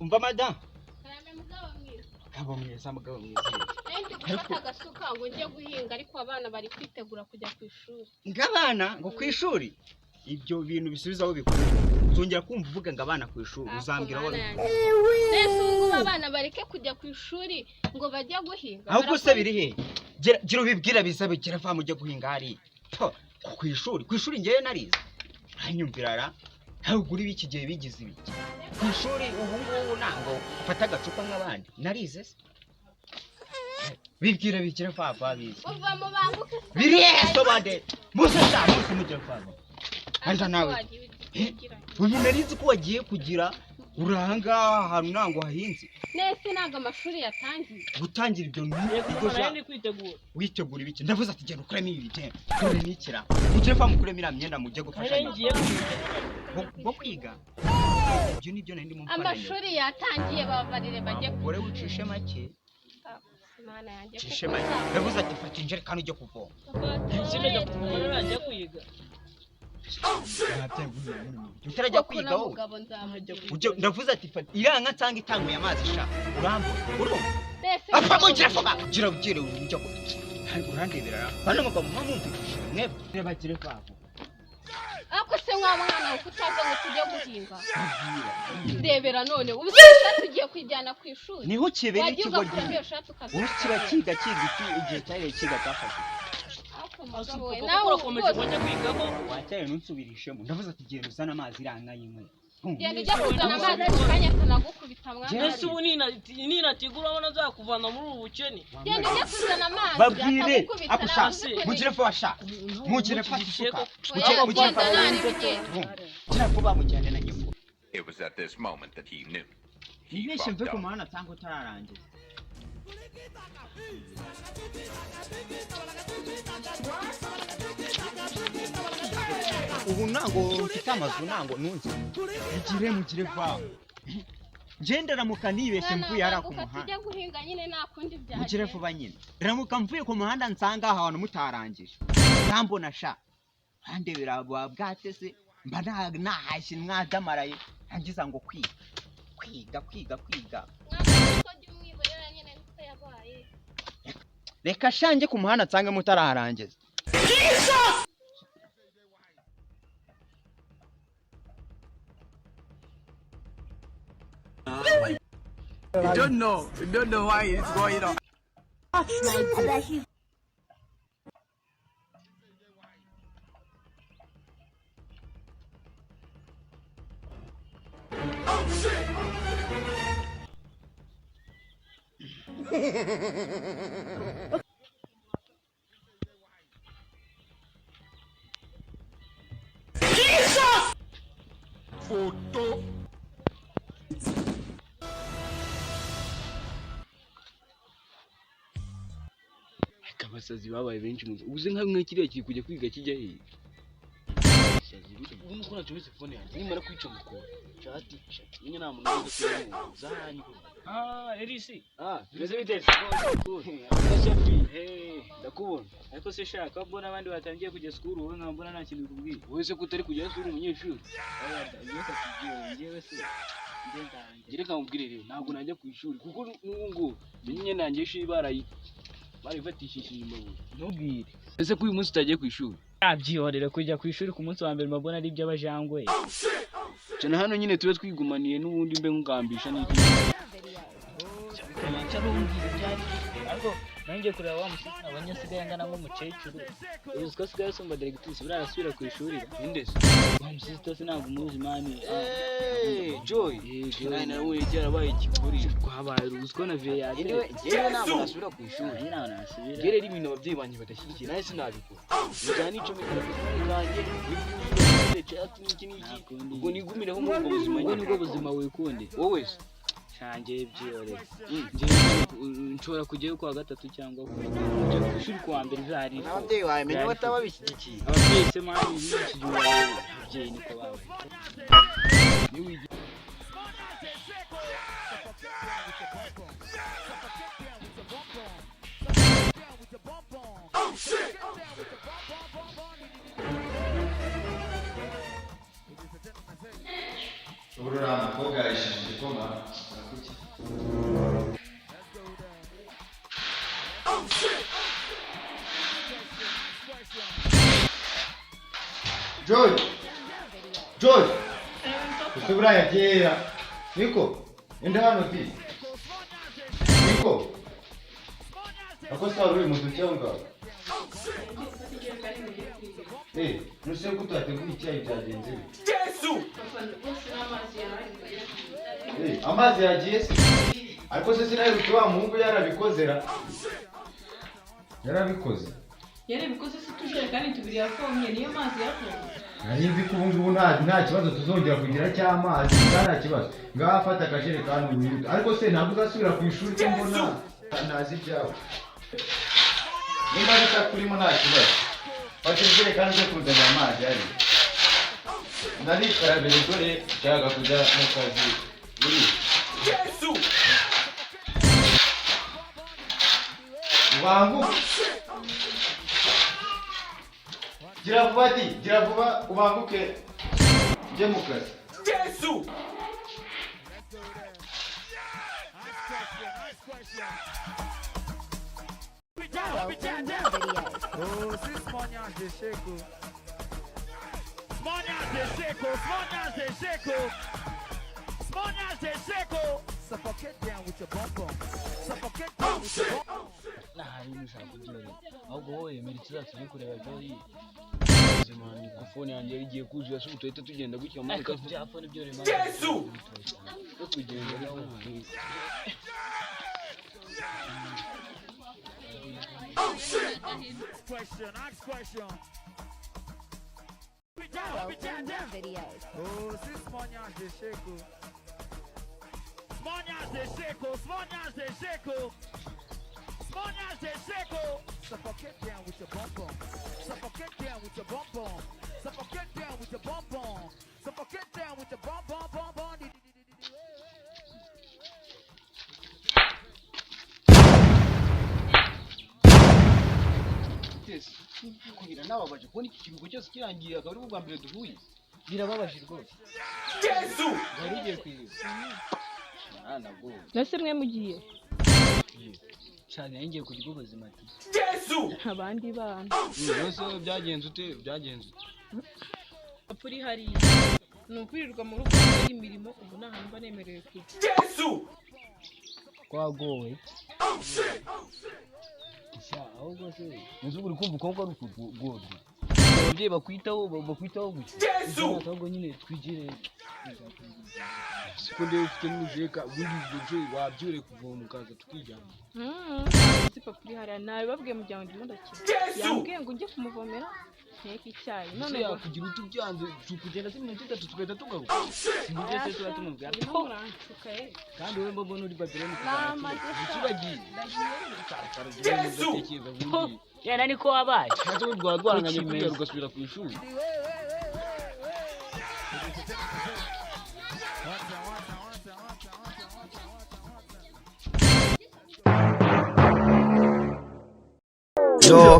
umva madam karame mugabo mwiza mugabo mwiza ndi gufata agasuka ngo njye guhinga ariko abana bari kwitegura kujya ku ishuri ngabana ngo ku ishuri ibyo bintu bisubizaho bikuru zongera kumva uvuga ngo abana ku ishuri uzambwira aho nese ngo abana bareke kujya ku ishuri ngo bajye guhinga ahubwo se biri he gira ubibwira bisabe gira va mujye guhinga hari ku ishuri ngiye narize hanyumvirara ntagura ibiki gihe bigize ibiki ku ishuri ubu ngubu nango fata agacupa nk'abandi narize se bibwira bikira papa bize uva mu banguke biri so bande musa mujye papa handa nawe ubu narize ko wagiye kugira uranga ahantu nango hahinze nese naga amashuri yatangiye gutangira ibyo nari kwitegura witegura ibiki ndavuze ati genda ukuremo ibi bite kore nikira mujye fa mukuremo ira myenda mujye gufasha bo kwiga ibyo nibyo nari ndimo mfana amashuri yatangiye babarire bajye kure ucishe make mana yanjye cishe make ndavuze ati fata injerekano ujye kuvoma sinajya kuvoma najya kwiga utarajya kwiga wowe ndavuze ati fata iranka nsanga itanguye amazi sha urambo urumva apfa mugira foba gira ugire ujye ko urandebera bana mugabo mwumvikishije mwebwe bagire kwabo ako se mwana ufutaza ngo tujye guhinga ndebera none ubusha tugiye kwijyana ku ishuri niho kibere ikigo gihe ukiba kiga igihe cyari kiga cyafashe nawe ukomeje kujya kwigaho wacyane nunsubirishemo ndavuze ati genda uzana amazi iranka yimwe genda ujya kuzana amazi kanya kanagukubita mwana nese ubu nina tigura abona zakuvana muri ubu bukene genda ujya kuzana amazi babwire akushase mugire fo washa mugire fasuka mugire kira ko bamujyane na gifu. It was at this moment that he knew. Nibeshe mve ku muhanda cyangwa utararangiza ubu nango mfite amazu nango nunze mugire va gendera mukanibeshe mvuye ara ku muhanda tujye guhinga nyine nakundi byaje mugire vuba nyine ramuka mvuye ku muhanda nsanga ahantu mutarangije ndambona sha hande birabwa bwatese mba nahashye mwadamaraye ngiza ngo kwiga reka shange ku muhanda nsange mutararangiza You don't know why it's going on. Oh shit! Jesus! Photo. abasazi babaye benshi mu ubuze nka mwe kiriya kiri kujya kwiga kijya he ubu ko nacu wese phone yanjye nimara kwica mukora chati nyine nta muntu wese zanyu Elisi bireze biteze ndakubona ariko se shaka mbona abandi batangiye kujya school wowe nkambona nta kintu bikubwiye wese ko utari kujya school umunyeshuri ngewe se ngire kamubwire rero ntabwo najya ku ishuri kuko n'ubwo nyine nanjye shi barifatishije inyuma ntubwire ese ko uyu munsi utagiye ku ishuri abyihorere kujya ku ishuri ku munsi wa mbere mabona ari by'abajangwe cyane hano nyine tube twigumaniye n'ubundi mbe ngambisha n'iki ariko nanjye kureba wa musisi abanyasigaye ngana nk'umukecuru uziko asigaye asumba directrice buriya arasubira ku ishuri indese wa musisi tose ntabwo umuzi mani Joy nawe yarabaye ikikuri kwabaye uziko na vie yaje yewe ntabwo nasubira ku ishuri nyine nawe nasubira rero ibintu ababyeyi banjye badashyigikiye nawe sinabikora njyana icyo mikoro kanjye ubwo nigumireho muri ubwo buzima ubwo nibwo buzima wikunde wowe se shange byore nshobora kujyayo kwa gatatu cyangwa ku ishuri kwa mbere zari ababyeyi bawe menye bataba bishyigikiye ababyeyi se mani n'ikijura ababyeyi niko bawe Urura mukobwa yishije igikoma George! George! Usubira yagiye. Niko? Enda hano ti. Niko? Akosa uri mu cyangwa? Nuse kutateguye icyayi byagenze. Yesu! Amazi yagiye se. Ariko se sinayiruka wa muhungu yarabikozera. Yarabikoze. Yarabikoze se tujere kandi tubiri yafomye niyo mazi yakoze. Nayimbi kubungu nta kibazo tuzongera kugira cy'amazi nta kibazo. Ngaha fata akajerekani unyuta. Ariko se ntabwo uzasubira ku ishuri cyo mbona ntazi byawe. Nimba bitakurimo nta kibazo. Fata ijerekani zo kuzana amazi ari. Narikarabira dore cyaga kujya mu kazi. Uri Yesu! Wangu gira vuba ubanguke ujye mu kazi. Yesu! ahubwo wowe yemera ikizacu uri kureba Joyi fone yanjye igiye kuzuye se tuhita tugenda gutya mu kazi bya fone byo rema Yesu yo kugenda nawe question. Videos. Oh, c'est Smonias de Checo. Smonias de Checo. Suffocate down with your bum bum. Suffocate down with your bum bum. Suffocate down with your bum bum. Suffocate down with your bum bum bum bum. Yes. Kugira nababaje kubona iki kirugo cyose kirangiye akaba ari bwa mbere duhuye. Birababaje rwose. Yesu! Wari ugiye kwiba. Nabwo. Nase mwe mugiye. Cyane yangiye kugira ubuzima ati. Yesu! Abandi bana. Yose byagenze ute? Apuri hari nukwirirwa mu rugo imirimo ubu nahantu banemerewe kujya. Yesu! Kwagowe. Ahubwo se uzi uri kumva uko ari ukugorwa ababyeyi bakwitaho gutya Yesu ahubwo nyine twigire siko ndeye ufite n'umujeka ubundi ibyo wabyure kuvoma ukaza tukijyana si papuri hariya nawe babwiye mu gihe ndimo ndakira yambwiye ngo ujye kumuvomera nteke icyayi none kugira utubyanze tukugenda se minota 3 tugahita tugaruka sinigeze se tuba tumubwira ariko kandi wowe mbona uri babironi kubagiye Yesu yana niko wabaye ntazo rwadwaranganye kubera ugasubira ku ishuri Yo